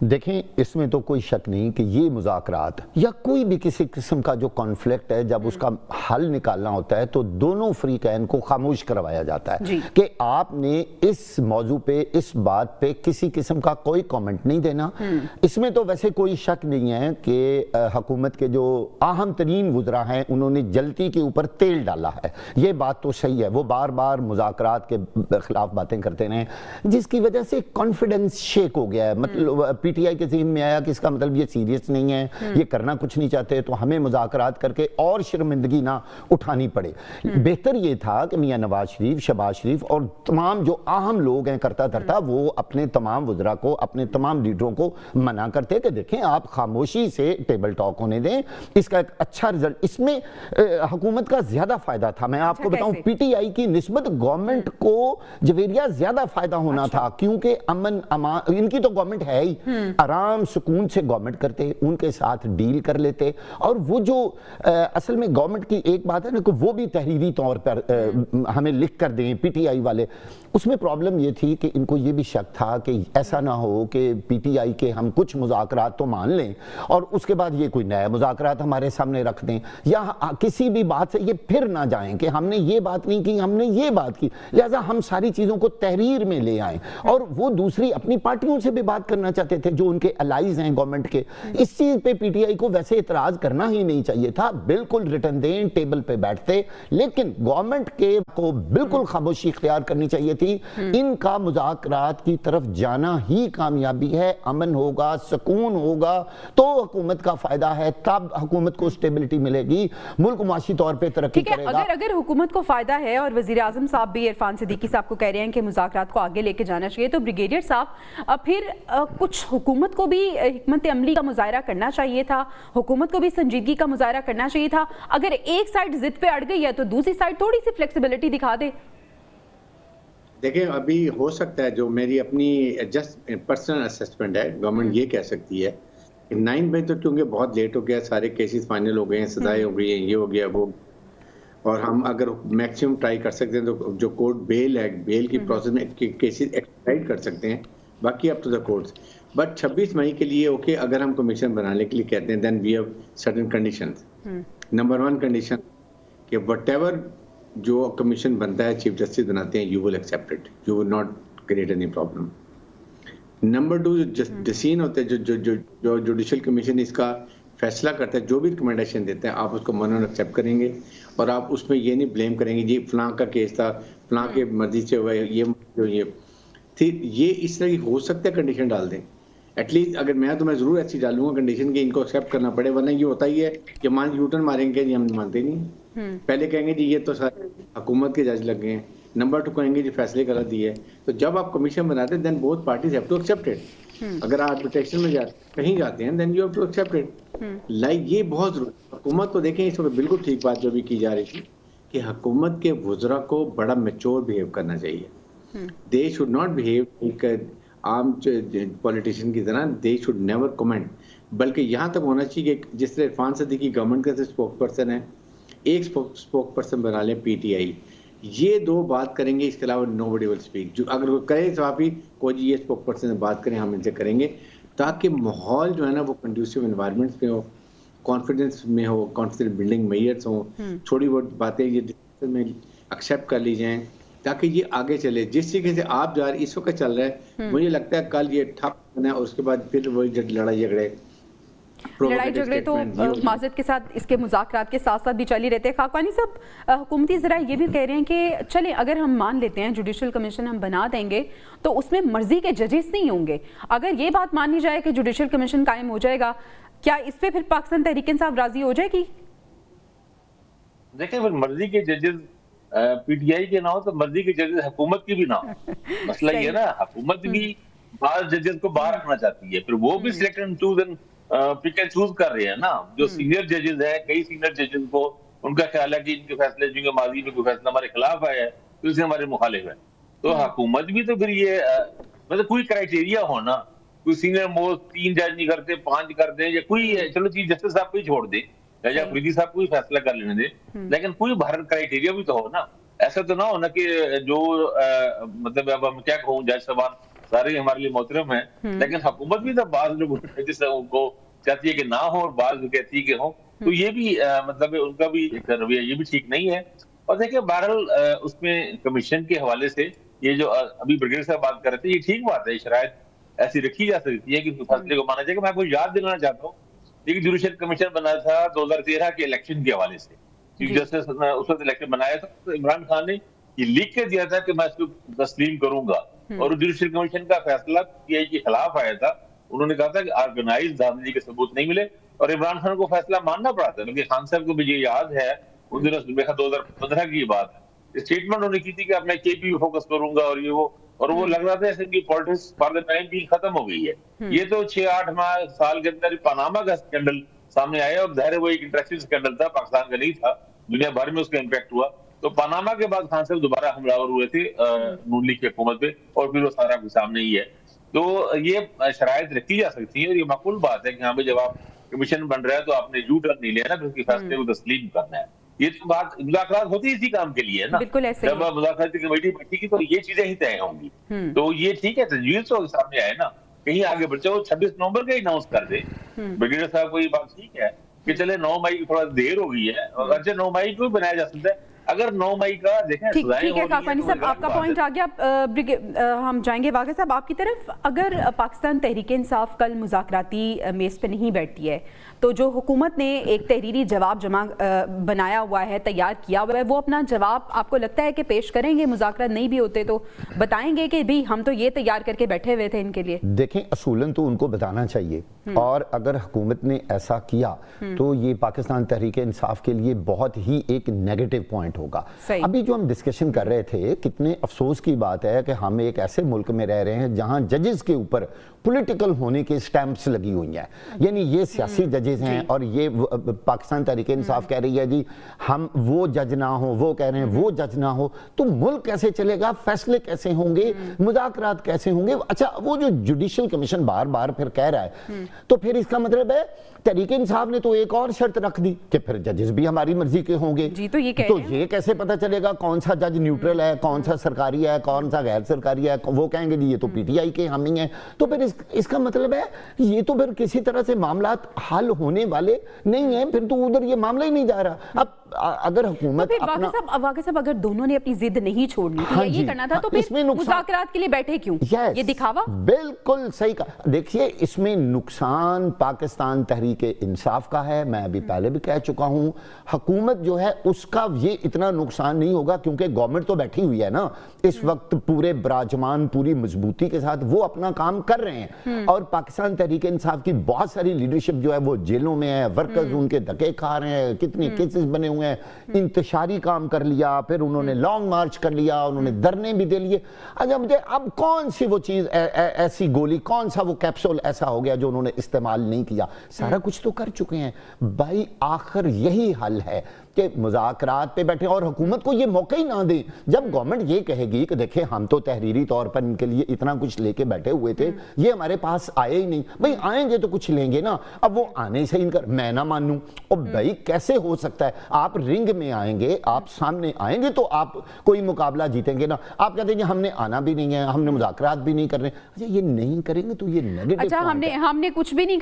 देखें, इसमें तो कोई शक नहीं कि ये मुज़ाकरात या कोई भी किसी किस्म का जो कॉन्फ्लिक्ट है, जब उसका हल निकालना होता है तो दोनों फ्रीकैन को खामोश करवाया जाता है कि आपने इस मौजू पे, इस बात पे किसी किस्म का कोई कमेंट नहीं देना। इसमें तो वैसे कोई शक नहीं है कि हुकूमत के जो अहम तरीन वुज़रा हैं उन्होंने जलती के ऊपर तेल डाला है। ये बात तो सही है, वो बार बार मुज़ाकरात के खिलाफ बातें करते रहे, जिसकी वजह से कॉन्फिडेंस शेक हो गया है। मतलब पीटीआई के ज़हन में आया कि इसका मतलब ये सीरियस नहीं है, ये करना कुछ नहीं चाहते, तो हमें मुज़ाकरात करके और शर्मिंदगी ना उठानी पड़े। बेहतर ये था कि मियां नवाज शरीफ, शहबाज शरीफ और तमाम जो अहम लोग हैं करता धरता, वो अपने तमाम वुज़रा को, अपने तमाम लीडरों को मना करते कि देखें आप खामोशी से टेबल टॉक होने दें, इसका एक अच्छा रिजल्ट, इसमें हुकूमत का ज्यादा फायदा था। मैं आपको बताऊं, पीटीआई की निस्बत गवर्नमेंट को जवेरिया ज्यादा फायदा होना था, क्योंकि अमन अमान, इनकी तो गवर्नमेंट है ही, आराम सुकून से गवर्नमेंट करते, उनके साथ डील कर लेते। और वो जो असल में गवर्नमेंट की एक बात है ना कि वो भी तहरीरी तौर पर हमें लिख कर दें पीटीआई वाले, उसमें प्रॉब्लम ये थी कि इनको ये भी शक था कि ऐसा ना हो कि पीटीआई के हम कुछ मुज़ाकरात तो मान लें और उसके बाद ये कोई नया मुज़ाकरात हमारे सामने रख दें, या किसी भी बात से ये फिर ना जाएं कि हमने ये बात नहीं की, हमने ये बात की। लिहाजा हम सारी चीज़ों को तहरीर में ले आए, और वो दूसरी अपनी पार्टियों से भी बात करना चाहते थे जो उनके अलाइज हैं गवर्नमेंट के। इस चीज़ पे पीटीआई को वैसे इतराज़ करना ही नहीं चाहिए था, बिल्कुल रिटर्न दें, टेबल पे बैठते, लेकिन गवर्नमेंट के को बिल्कुल खामोशी इख्तियार करनी चाहिए थी। इनका मुज़ाकरात की तरफ जाना ही कामयाबी है, अमन होगा, सुकून होगा तो हुकूमत का फायदा है, तब हुकूमत को स्टेबिलिटी मिलेगी, मुल्क मुआशी तौर पे तरक्की करेगा। अगर हुकूमत को फायदा है, और वज़ीर आज़म साहब भी इरफान सिद्दीकी साहब को कह रहे हैं कि मुज़ाकरात को आगे लेके जाना चाहिए, तो ब्रिगेडियर साहब फिर कुछ हुकूमत को भी हिकमत अमली का मुजाहरा करना चाहिए था, हुकूमत को भी संजीदगी का मुजाहरा करना चाहिए था। अगर एक साइड जिद पे अड़ गई है तो दूसरी साइड थोड़ी सी फ्लेक्सिबिलिटी दिखा दे। देखिए, अभी हो सकता है, जो मेरी अपनी जस्ट पर्सनल असेसमेंट है, गवर्नमेंट ये कह सकती है कि 9 बजे तो क्योंकि बहुत लेट हो गया, सारे केसेस फाइनल हो गए हैं, सजाएं हो गई हैं, ये हो गया वो, और हम अगर मैक्सिमम ट्राई कर सकते हैं तो जो कोर्ट बेल है, बेल की प्रोसेस में केसेस एक्सट्राइड कर सकते हैं, बाकी up to the courts. But 26 मई के लिए ओके, अगर हम कमीशन बनाने के लिए कहते हैं, then we have certain conditions. Number 1 condition कि व्हाटएवर जो कमीशन बनता है, चीफ जस्टिस बनाते हैं, you will accept it, you will not create any problem. Number 2, जो डिसीजन होते हैं, जो जुडिशल कमीशन इसका फैसला करता है, जो भी रिकमेंडेशन देते हैं, आप उसको मनन एक्सेप्ट करेंगे, और आप उसमें ये नहीं ब्लेम करेंगे जी फलां का केस था, फलां के मर्जी से हुआ, ये फिर ये इस तरह की हो सकता है कंडीशन डाल दें। एटलीस्ट अगर मैं ज़रूर ऐसी डालूंगा कंडीशन कि इनको एक्सेप्ट करना पड़े, वरना ये होता ही है कि मान यूटर्न मारेंगे जी, हम मानते नहीं। पहले कहेंगे जी ये तो हुकूमत के जज लग गए हैं, नंबर 2 कहेंगे जी फैसले गलत दिए। तो जब आप कमीशन बनाते हैं, then both parties have to accept it. अगर आप आर्बिट्रेशन में कहीं जाते हैं, then you have to accept it. Like ये बहुत जरूरी, हुकूमत को देखें, इस वक्त बिल्कुल ठीक बात जो भी की जा रही थी कि हुकूमत के वुज़रा को बड़ा मैच्योर बिहेव करना चाहिए। They should not behave like आम पॉलिटिशियन की तरह, दे शुड नेवर कमेंट, बल्कि यहाँ तक होना चाहिए कि जिस तरह इरफान सिद्दीकी गवर्नमेंट का स्पोक पर्सन है, एक स्पोक पर्सन बना लें पीटीआई, ये 2 बात करेंगे, इसके अलावा नोबडी विल स्पीक। जो अगर वो करे तो आप ही कोई ये स्पोक पर्सन से बात करें, हम इनसे करेंगे, ताकि माहौल जो है ना वो कंड्यूसिव एनवायरनमेंट्स में हो, कॉन्फिडेंस में हो, कॉन्फिडेंस बिल्डिंग मेजर्स हो, थोड़ी बहुत बातें ये डिस्कशन में एक्सेप्ट कर ली जाएं, ताकि ये आगे चले। जिस तरीके से आप जा रहे इस वक्त चल रहा है, मुझे लगता है कल ये ठप है और उसके बाद फिर वही लड़ाई झगड़े तो माजरत के साथ इसके मुज़ाकरात के साथ साथ भी चल ही रहते हैं। खाकवानी साहब, हुकूमती ज़रा ये भी कह रहे हैं कि चले अगर हम मान लेते हैं जुडिशल कमीशन हम बना देंगे तो उसमें मर्जी के जजेस नहीं होंगे। अगर ये बात मानी जाए कि जुडिशल कमीशन कायम हो जाएगा, क्या इस पे फिर पाकिस्तान तहरीक इंसाफ राजी हो जाएगी? देखिए, मर्जी के जजेस पीटीआई के ना हो तो मर्जी के जजेस हुकूमत की भी ना हो। मसला ये है ना, हुकूमत भी बाहर जजेस को बाहर रखना चाहती है, फिर वो भी select and choose and pick and choose कर रहे हैं ना। जो सीनियर जजेस हैं, कई सीनियर जजेस को उनका ख्याल है कि इनके फैसले, जिनके माजी में कोई फैसला हमारे खिलाफ आया है तो इससे हमारे मुखालिफ है, तो हुकूमत भी तो फिर ये मतलब कोई क्राइटेरिया हो ना, कोई सीनियर मोस्ट 3 जज नहीं करते, 5 कर दे, या कोई चलो चीफ जस्टिस साहब को ही छोड़ दे या अफरीदी साहब को ही फैसला कर लेने दे, लेकिन कोई बाहर क्राइटेरिया भी तो हो ना। ऐसा तो ना हो ना कि जो मतलब अब हम क्या कहूँ, जज साहब सारे हमारे लिए मोहतरम है, लेकिन हुकूमत भी तो बाज लोग जिससे उनको चाहती है कि ना हो और बाज कहती है कि हो, तो ये भी मतलब उनका भी एक रवैया ये भी ठीक नहीं है। और देखिए बहरहाल उसमें कमीशन के हवाले से ये जो अभी ब्रिगेडियर साहब बात कर रहे थे, ये ठीक बात है, शरायत ऐसी रखी जा सकती है कि फैसले को माना जाएगा। मैं आपको याद दिलाना चाहता हूँ, देखिए जुडिशल कमीशन बना था 2013 के इलेक्शन के हवाले से, चीफ जस्टिस उस वक्त इलेक्शन बनाया था, तो इमरान खान ने ये लिख के दिया था कि मैं इसको तस्लीम करूंगा, और जुडिशल कमीशन का फैसला पीआई के खिलाफ आया था। उन्होंने कहा था कि ऑर्गेनाइज धांधली के सबूत नहीं मिले और इमरान खान को फैसला मानना पड़ा था। बल्कि खान साहब को भी ये याद है, उन दिनों 2015 की बात है, स्टेटमेंट उन्होंने की थी कि अब मैं केपी पे फोकस करूंगा और ये वो लग रहा था ऐसे कि पॉलिटिक्स फॉर द टाइम भी खत्म हो गई है। ये तो 6-8 माह साल के अंदर पनामा का स्कैंडल सामने आया, और जाहिर है वो एक इंटरेस्टिंग स्कैंडल था, पाकिस्तान का नहीं था, दुनिया भर में उसका इम्पैक्ट हुआ। तो पनामा के बाद खान साहब दोबारा हमलावर हुए थे नून लीग की हुकूमत पे, और फिर वो सारा कुछ सामने ही है। तो ये शरायत रखी जा सकती है, और ये माकूल बात है कि हाँ भाई जब आप कमीशन बन रहा है तो आपने यू टर्न नहीं लेना, फिर उसके फैसले को तस्लीम करना है। ये तो बात मुलाकात होती इसी काम के लिए है ना, जब मुलाकात की कमेटी बैठेगी तो ये चीजें ही तय होंगी। तो ये ठीक है, तजवीज तो सामने आए ना, कहीं आगे बढ़ जाओ, 26 नवंबर का ही अनाउंस कर दे ब्रिगेडियर साहब को। ये बात ठीक है कि चले 9 मई की थोड़ा देर हो गई है, और अच्छा 9 मई को भी बनाया जा सकता है। अगर 9 मई का देखें, ठीक है खाकानी साहब, आपका पॉइंट आ गया। हम जाएंगे वाक़ई साहब आपकी तरफ। अगर पाकिस्तान तहरीक इंसाफ कल मुज़ाकराती मेज़ पे नहीं बैठती है, तो जो हुकूमत ने एक तहरीरी जवाब जमा बनाया हुआ है, तैयार किया हुआ है, वो अपना जवाब आपको लगता है कि पेश करेंगे? मुज़ाकरात नहीं भी होते तो बताएंगे कि भाई हम तो ये तैयार करके बैठे हुए थे इनके लिए? देखें, असूलन तो उनको बताना चाहिए, और अगर हुकूमत ने ऐसा किया तो ये पाकिस्तान तहरीक इंसाफ के लिए बहुत ही एक नेगेटिव पॉइंट होगा। अभी जो हम डिस्कशन कर रहे थे, कितने अफसोस की बात है कि हम एक ऐसे मुल्क में रह रहे हैं जहां जजेस के ऊपर पॉलिटिकल होने के स्टैंप्स लगी हुई हैं, यानी ये सियासी जजेस हैं, और ये पाकिस्तान तहरीक इंसाफ कह रही है जी हम वो जज ना हो, वो कह रहे हैं वो जज ना हो, तो मुल्क कैसे चलेगा? फैसले कैसे होंगे? मुज़ाकरात कैसे होंगे? अच्छा, वो जो जुडिशल कमीशन बार बार फिर कह रहा है, तो फिर इसका मतलब है तहरीक इंसाफ ने तो एक और शर्त रख दी कि फिर जजेस भी हमारी मर्जी के होंगे जी। तो ये कैसे पता चलेगा कौन सा जज न्यूट्रल है, कौन सा सरकारी है, कौन सा गैर सरकारी है? वो कहेंगे जी ये तो पीटीआई के हम ही हैं, तो फिर इसका मतलब है ये तो फिर किसी तरह से मामला हल होने वाले नहीं है, फिर तो उधर ये मामला ही नहीं जा रहा। अब अगर हुकूमत तो वाक़ई साहब अगर दोनों ने अपनी जिद नहीं छोड़नी थी, हाँ ये करना था, तो फिर मुज़ाकरात के लिए बैठे क्यों? ये दिखावा। बिल्कुल सही कहा। देखिए, इसमें नुकसान पाकिस्तान तहरीक इंसाफ का है, मैं अभी पहले भी कह चुका हूं। हुकूमत जो है उसका ये इतना नुकसान नहीं होगा, क्योंकि गवर्नमेंट तो बैठी हुई है ना इस वक्त पूरे बराजमान, पूरी मजबूती के साथ वो अपना काम कर रहे हैं, और पाकिस्तान तहरीक इंसाफ की बहुत सारी लीडरशिप जो है वो जेलों में है, वर्कर्स उनके धक्के खा रहे हैं, कितने केसेस बने हुए हैं, इंतशारी काम कर लिया, फिर उन्होंने लॉन्ग मार्च कर लिया, उन्होंने धरने भी दे लिए। अच्छा, मुझे अब कौन सी वो चीज ऐसी गोली, कौन सा वो कैप्सूल ऐसा हो गया जो उन्होंने इस्तेमाल नहीं किया? सारा कुछ तो कर चुके हैं भाई। आखिर यही हल है कि मुज़ाकरात पे बैठे और हुकूमत को ये मौका ही ना दें। जब गवर्नमेंट ये कहेगी कि देखिए हम तो तहरीरी तौर पर इनके लिए इतना कुछ लेके बैठे हुए थे, ये हमारे पास आए ही नहीं, भाई आएंगे तो कुछ लेंगे ना। अब वो आने से इनका मैं ना मानूं, और भाई कैसे हो सकता है? आप रिंग में आएंगे, आप सामने आएंगे तो आप कोई मुकाबला जीतेंगे ना। आप कहते हैं हमने आना भी नहीं है, हमने मुज़ाकरात भी नहीं कर रहे। अच्छा, ये नहीं करेंगे तो ये नेगेटिव। अच्छा, हमने कुछ भी नहीं